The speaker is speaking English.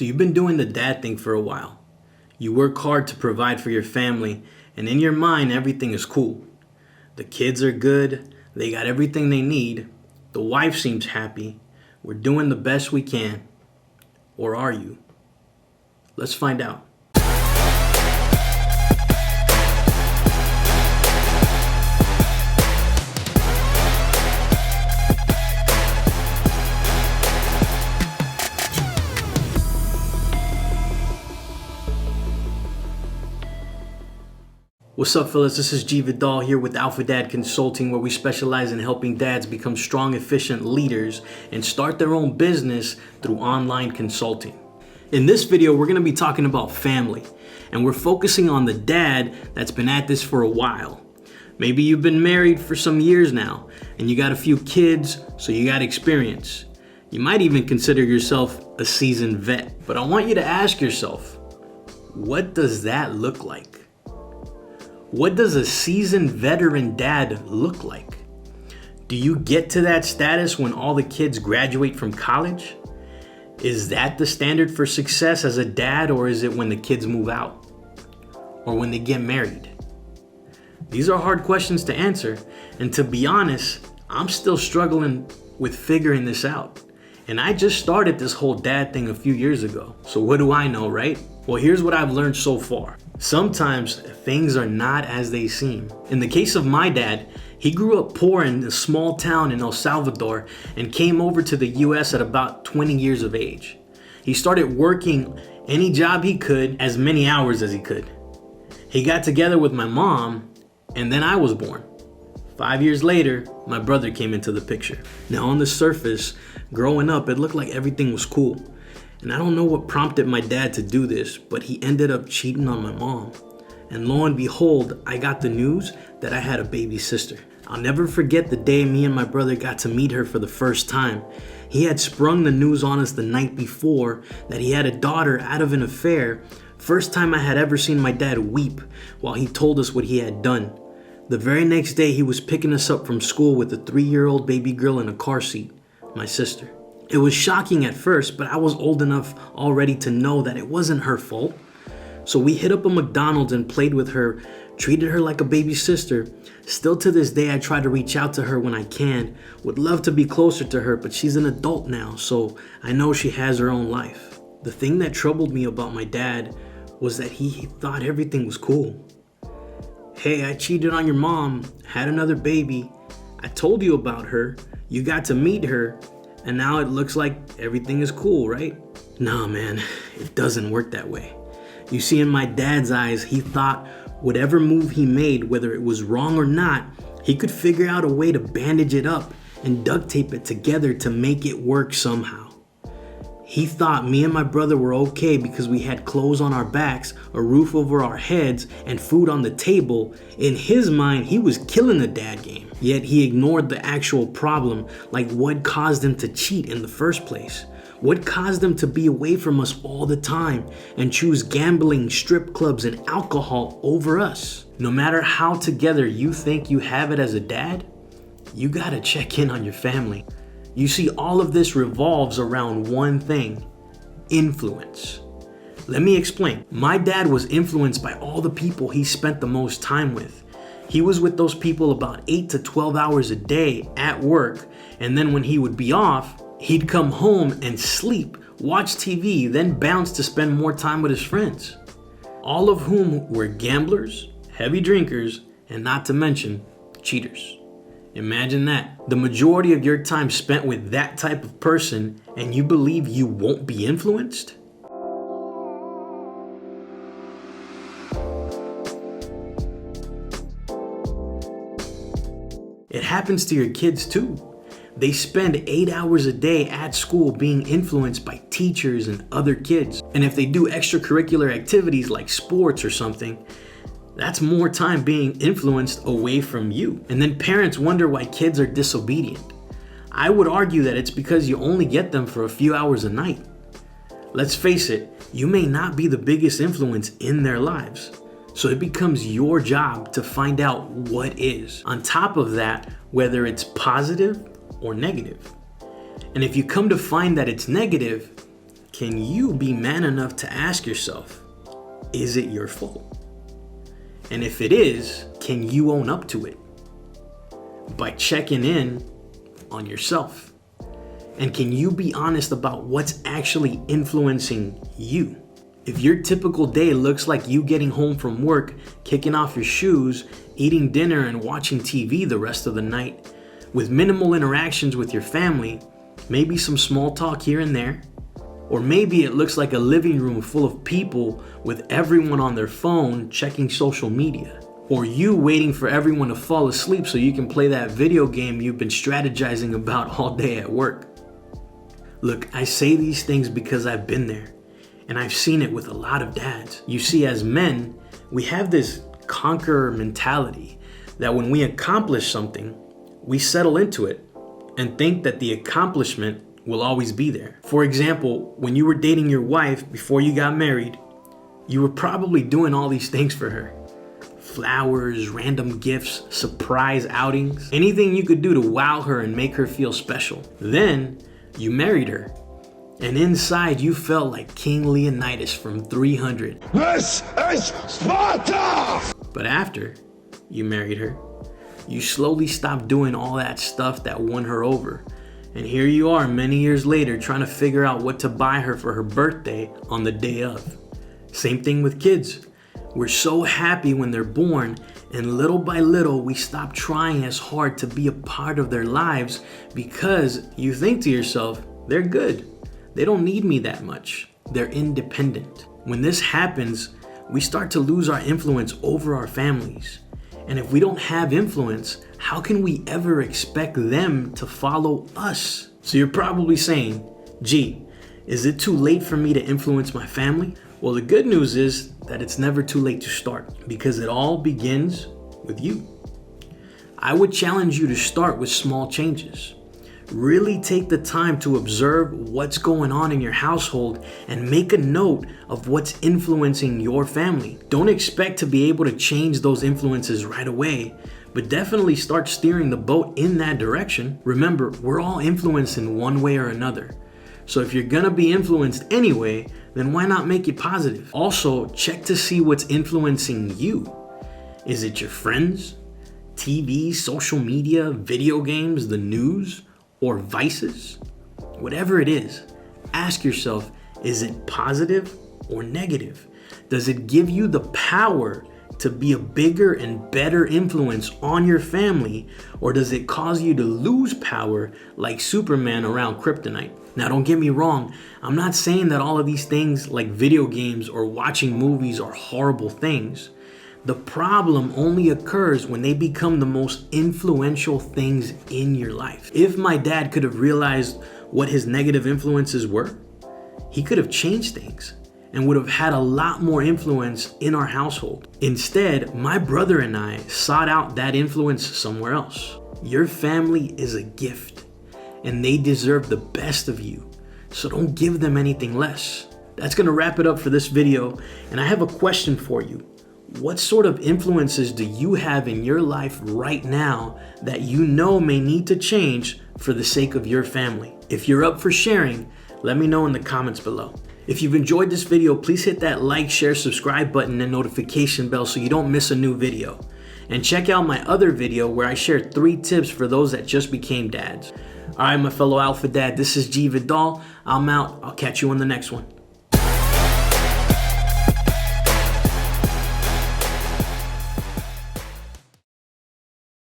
So you've been doing the dad thing for a while. You work hard to provide for your family, and in your mind, everything is cool. The kids are good, they got everything they need, the wife seems happy, we're doing the best we can. Or are you? Let's find out. What's up, fellas? This is G Vidal here with Alpha Dad Consulting, where we specialize in helping dads become strong, efficient leaders and start their own business through online consulting. In this video, we're going to be talking about family, and we're focusing on the dad that's been at this for a while. Maybe you've been married for some years now, and you got a few kids, so you got experience. You might even consider yourself a seasoned vet, but I want you to ask yourself, what does that look like? What does a seasoned veteran dad look like? Do you get to that status when all the kids graduate from college? Is that the standard for success as a dad, or is it when the kids move out? Or when they get married? These are hard questions to answer, and to be honest, I'm still struggling with figuring this out. And I just started this whole dad thing a few years ago. So what do I know, right? Well, here's what I've learned so far. Sometimes things are not as they seem. In the case of my dad, he grew up poor in a small town in El Salvador and came over to the US at about 20 years of age. He started working any job he could, as many hours as he could. He got together with my mom, and then I was born. 5 years later, my brother came into the picture. Now, on the surface, growing up, it looked like everything was cool. And I don't know what prompted my dad to do this, but he ended up cheating on my mom. And lo and behold, I got the news that I had a baby sister. I'll never forget the day me and my brother got to meet her for the first time. He had sprung the news on us the night before that he had a daughter out of an affair. First time I had ever seen my dad weep while he told us what he had done. The very next day, he was picking us up from school with a 3-year-old baby girl in a car seat, my sister. It was shocking at first, but I was old enough already to know that it wasn't her fault. So we hit up a McDonald's and played with her, treated her like a baby sister. Still to this day, I try to reach out to her when I can. Would love to be closer to her, but she's an adult now, so I know she has her own life. The thing that troubled me about my dad was that he thought everything was cool. Hey, I cheated on your mom, had another baby. I told you about her. You got to meet her. And now it looks like everything is cool, right? Nah, man, it doesn't work that way. You see, in my dad's eyes, he thought whatever move he made, whether it was wrong or not, he could figure out a way to bandage it up and duct tape it together to make it work somehow. He thought me and my brother were okay because we had clothes on our backs, a roof over our heads, and food on the table. In his mind, he was killing the dad game. Yet he ignored the actual problem, like what caused him to cheat in the first place. What caused him to be away from us all the time and choose gambling, strip clubs, and alcohol over us. No matter how together you think you have it as a dad, you gotta check in on your family. You see, all of this revolves around one thing: influence. Let me explain. My dad was influenced by all the people he spent the most time with. He was with those people about 8 to 12 hours a day at work, and then when he would be off, he'd come home and sleep, watch TV, then bounce to spend more time with his friends. All of whom were gamblers, heavy drinkers, and not to mention cheaters. Imagine that. The majority of your time spent with that type of person, and you believe you won't be influenced? It happens to your kids too. They spend 8 hours a day at school being influenced by teachers and other kids. And if they do extracurricular activities like sports or something, that's more time being influenced away from you. And then parents wonder why kids are disobedient. I would argue that it's because you only get them for a few hours a night. Let's face it, you may not be the biggest influence in their lives. So it becomes your job to find out what is. On top of that, whether it's positive or negative. And if you come to find that it's negative, can you be man enough to ask yourself, is it your fault? And if it is, can you own up to it? By checking in on yourself. And can you be honest about what's actually influencing you? If your typical day looks like you getting home from work, kicking off your shoes, eating dinner and watching TV the rest of the night, with minimal interactions with your family, maybe some small talk here and there, or maybe it looks like a living room full of people with everyone on their phone checking social media, or you waiting for everyone to fall asleep so you can play that video game you've been strategizing about all day at work. Look, I say these things because I've been there, and I've seen it with a lot of dads. You see, as men, we have this conqueror mentality that when we accomplish something, we settle into it and think that the accomplishment will always be there. For example, when you were dating your wife before you got married, you were probably doing all these things for her. Flowers, random gifts, surprise outings, anything you could do to wow her and make her feel special. Then you married her, and inside you felt like King Leonidas from 300. This is Sparta! But after you married her, you slowly stopped doing all that stuff that won her over. And here you are many years later trying to figure out what to buy her for her birthday on the day of. Same thing with kids. We're so happy when they're born, and little by little we stop trying as hard to be a part of their lives because you think to yourself, they're good. They don't need me that much. They're independent. When this happens, we start to lose our influence over our families. And if we don't have influence, how can we ever expect them to follow us? So you're probably saying, gee, is it too late for me to influence my family? Well, the good news is that it's never too late to start because it all begins with you. I would challenge you to start with small changes. Really take the time to observe what's going on in your household and make a note of what's influencing your family. Don't expect to be able to change those influences right away, but definitely start steering the boat in that direction. Remember, we're all influenced in one way or another. So if you're gonna be influenced anyway, then why not make it positive? Also, check to see what's influencing you. Is it your friends, TV, social media, video games, the news, or vices? Whatever it is, ask yourself, is it positive or negative? Does it give you the power to be a bigger and better influence on your family, or does it cause you to lose power like Superman around kryptonite? Now, don't get me wrong, I'm not saying that all of these things like video games or watching movies are horrible things. The problem only occurs when they become the most influential things in your life. If my dad could have realized what his negative influences were, he could have changed things and would have had a lot more influence in our household. Instead, my brother and I sought out that influence somewhere else. Your family is a gift, and they deserve the best of you, so don't give them anything less. That's gonna wrap it up for this video, and I have a question for you. What sort of influences do you have in your life right now that you know may need to change for the sake of your family? If you're up for sharing, let me know in the comments below. If you've enjoyed this video, please hit that like, share, subscribe button and notification bell so you don't miss a new video. And check out my other video where I share 3 tips for those that just became dads. All right, my fellow Alpha Dad, this is G Vidal. I'm out. I'll catch you on the next one.